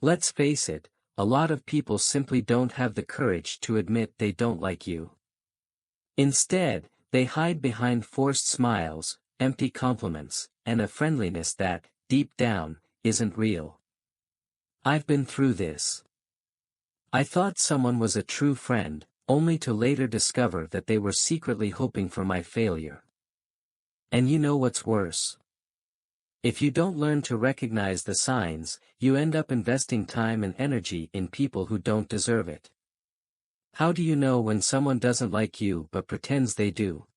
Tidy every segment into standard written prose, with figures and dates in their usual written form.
Let's face it, a lot of people simply don't have the courage to admit they don't like you. Instead, they hide behind forced smiles, empty compliments, and a friendliness that, deep down, isn't real. I've been through this. I thought someone was a true friend, only to later discover that they were secretly hoping for my failure. And you know what's worse? If you don't learn to recognize the signs, you end up investing time and energy in people who don't deserve it. How do you know when someone doesn't like you but pretends they do?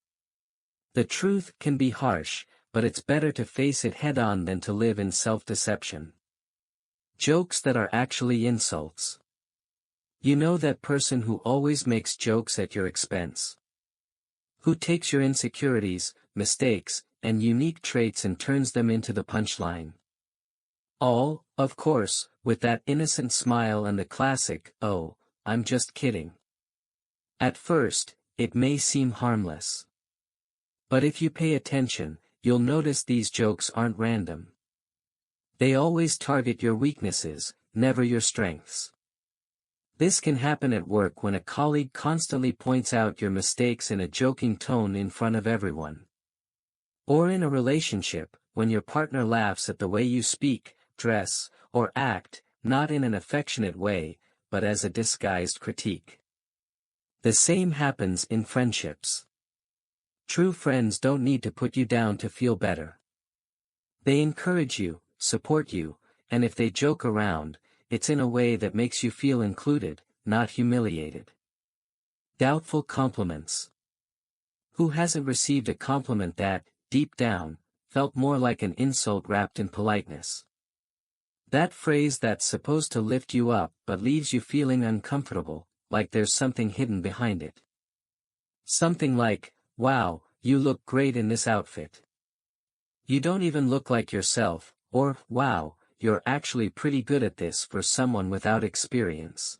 The truth can be harsh, but it's better to face it head-on than to live in self-deception. Jokes that are actually insults. You know that person who always makes jokes at your expense? Who takes your insecurities, mistakes, and unique traits and turns them into the punchline? All, of course, with that innocent smile and the classic, "Oh, I'm just kidding." At first, it may seem harmless. But if you pay attention, you'll notice these jokes aren't random. They always target your weaknesses, never your strengths. This can happen at work when a colleague constantly points out your mistakes in a joking tone in front of everyone. Or in a relationship, when your partner laughs at the way you speak, dress, or act, not in an affectionate way, but as a disguised critique. The same happens in friendships. True friends don't need to put you down to feel better. They encourage you, support you, and if they joke around, it's in a way that makes you feel included, not humiliated. Doubtful compliments. Who hasn't received a compliment that, deep down, felt more like an insult wrapped in politeness? That phrase that's supposed to lift you up but leaves you feeling uncomfortable, like there's something hidden behind it. Something like, "Wow, you look great in this outfit. You don't even look like yourself," or, "Wow, you're actually pretty good at this for someone without experience."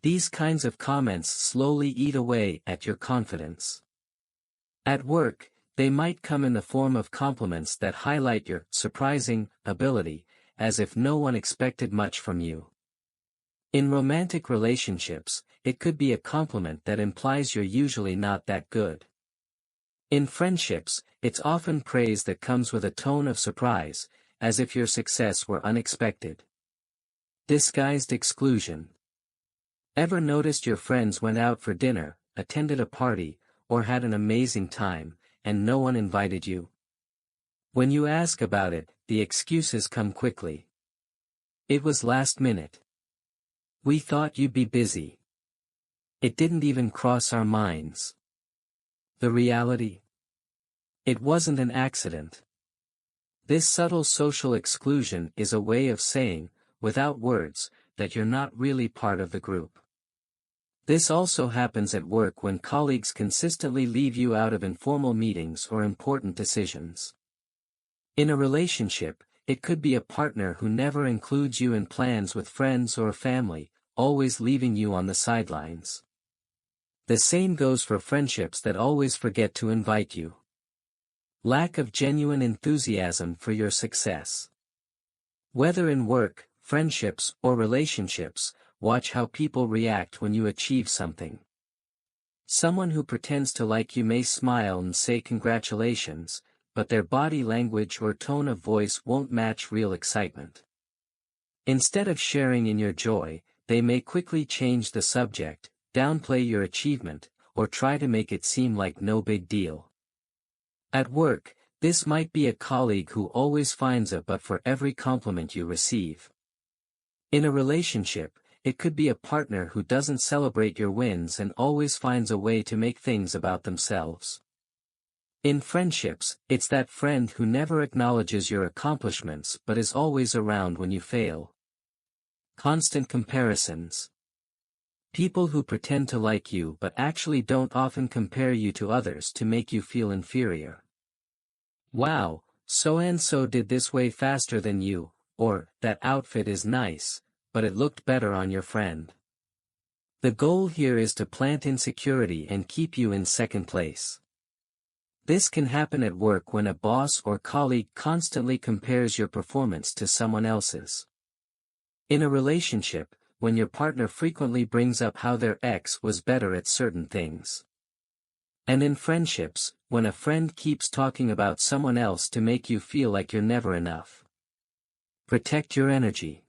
These kinds of comments slowly eat away at your confidence. At work, they might come in the form of compliments that highlight your surprising ability, as if no one expected much from you. In romantic relationships, it could be a compliment that implies you're usually not that good. In friendships, it's often praise that comes with a tone of surprise, as if your success were unexpected. Disguised exclusion. Ever noticed your friends went out for dinner, attended a party, or had an amazing time, and no one invited you? When you ask about it, the excuses come quickly. It was last minute. We thought you'd be busy. It didn't even cross our minds. The reality? It wasn't an accident. This subtle social exclusion is a way of saying, without words, that you're not really part of the group. This also happens at work when colleagues consistently leave you out of informal meetings or important decisions. In a relationship, it could be a partner who never includes you in plans with friends or family, always leaving you on the sidelines. The same goes for friendships that always forget to invite you. Lack of genuine enthusiasm for your success. Whether in work, friendships, or relationships, watch how people react when you achieve something. Someone who pretends to like you may smile and say congratulations, but their body language or tone of voice won't match real excitement. Instead of sharing in your joy, they may quickly change the subject, downplay your achievement, or try to make it seem like no big deal. At work, this might be a colleague who always finds a but for every compliment you receive. In a relationship, it could be a partner who doesn't celebrate your wins and always finds a way to make things about themselves. In friendships, it's that friend who never acknowledges your accomplishments but is always around when you fail. Constant comparisons. People who pretend to like you but actually don't often compare you to others to make you feel inferior. "Wow, so-and-so did this way faster than you," or, "That outfit is nice, but it looked better on your friend." The goal here is to plant insecurity and keep you in second place. This can happen at work when a boss or colleague constantly compares your performance to someone else's. In a relationship, when your partner frequently brings up how their ex was better at certain things. And in friendships, when a friend keeps talking about someone else to make you feel like you're never enough. Protect your energy.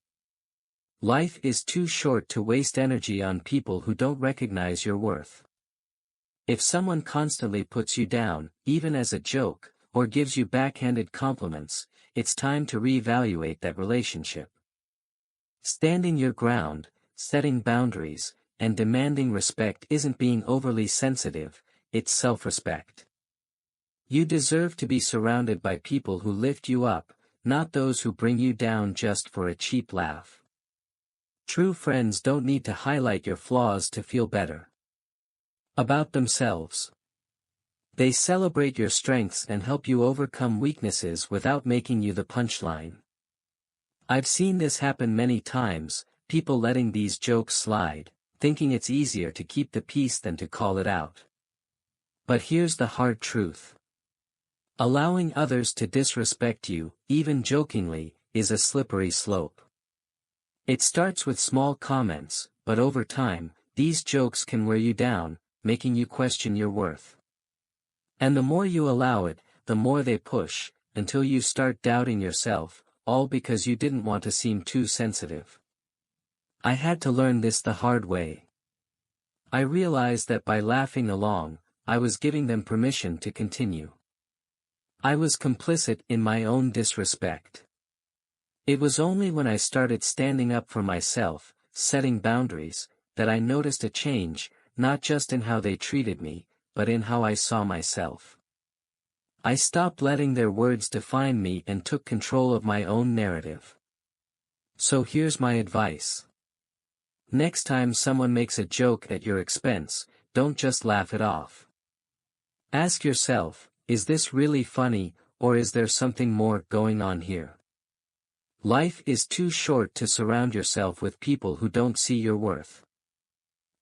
Life is too short to waste energy on people who don't recognize your worth. If someone constantly puts you down, even as a joke, or gives you backhanded compliments, it's time to reevaluate that relationship. Standing your ground, setting boundaries, and demanding respect isn't being overly sensitive, it's self-respect. You deserve to be surrounded by people who lift you up, not those who bring you down just for a cheap laugh. True friends don't need to highlight your flaws to feel better about themselves. They celebrate your strengths and help you overcome weaknesses without making you the punchline. I've seen this happen many times, people letting these jokes slide, thinking it's easier to keep the peace than to call it out. But here's the hard truth. Allowing others to disrespect you, even jokingly, is a slippery slope. It starts with small comments, but over time, these jokes can wear you down, making you question your worth. And the more you allow it, the more they push, until you start doubting yourself, all because you didn't want to seem too sensitive. I had to learn this the hard way. I realized that by laughing along, I was giving them permission to continue. I was complicit in my own disrespect. It was only when I started standing up for myself, setting boundaries, that I noticed a change, not just in how they treated me, but in how I saw myself. I stopped letting their words define me and took control of my own narrative. So here's my advice. Next time someone makes a joke at your expense, don't just laugh it off. Ask yourself, is this really funny, or is there something more going on here? Life is too short to surround yourself with people who don't see your worth.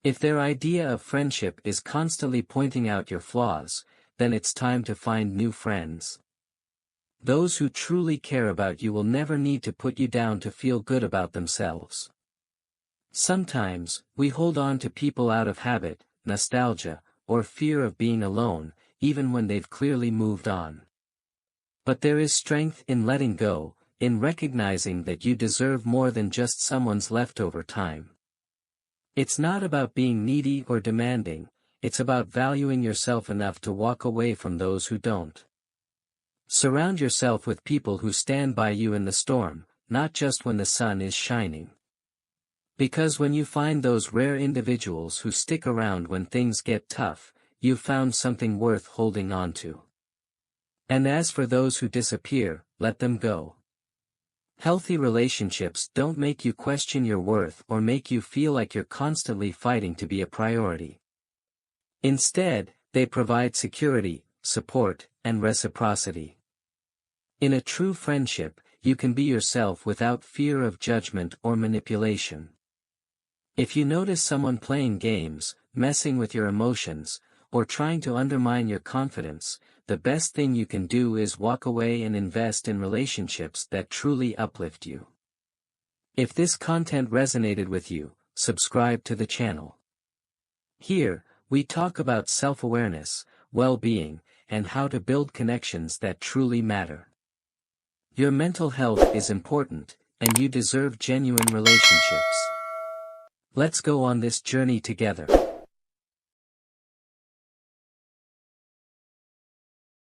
If their idea of friendship is constantly pointing out your flaws, then it's time to find new friends. Those who truly care about you will never need to put you down to feel good about themselves. Sometimes, we hold on to people out of habit, nostalgia, or fear of being alone, even when they've clearly moved on. But there is strength in letting go, in recognizing that you deserve more than just someone's leftover time. It's not about being needy or demanding, it's about valuing yourself enough to walk away from those who don't. Surround yourself with people who stand by you in the storm, not just when the sun is shining. Because when you find those rare individuals who stick around when things get tough, you've found something worth holding on to. And as for those who disappear, let them go. Healthy relationships don't make you question your worth or make you feel like you're constantly fighting to be a priority. Instead, they provide security, support, and reciprocity. In a true friendship, you can be yourself without fear of judgment or manipulation. If you notice someone playing games, messing with your emotions, or trying to undermine your confidence, the best thing you can do is walk away and invest in relationships that truly uplift you. If this content resonated with you, subscribe to the channel. Here, we talk about self-awareness, well-being, and how to build connections that truly matter. Your mental health is important, and you deserve genuine relationships. Let's go on this journey together.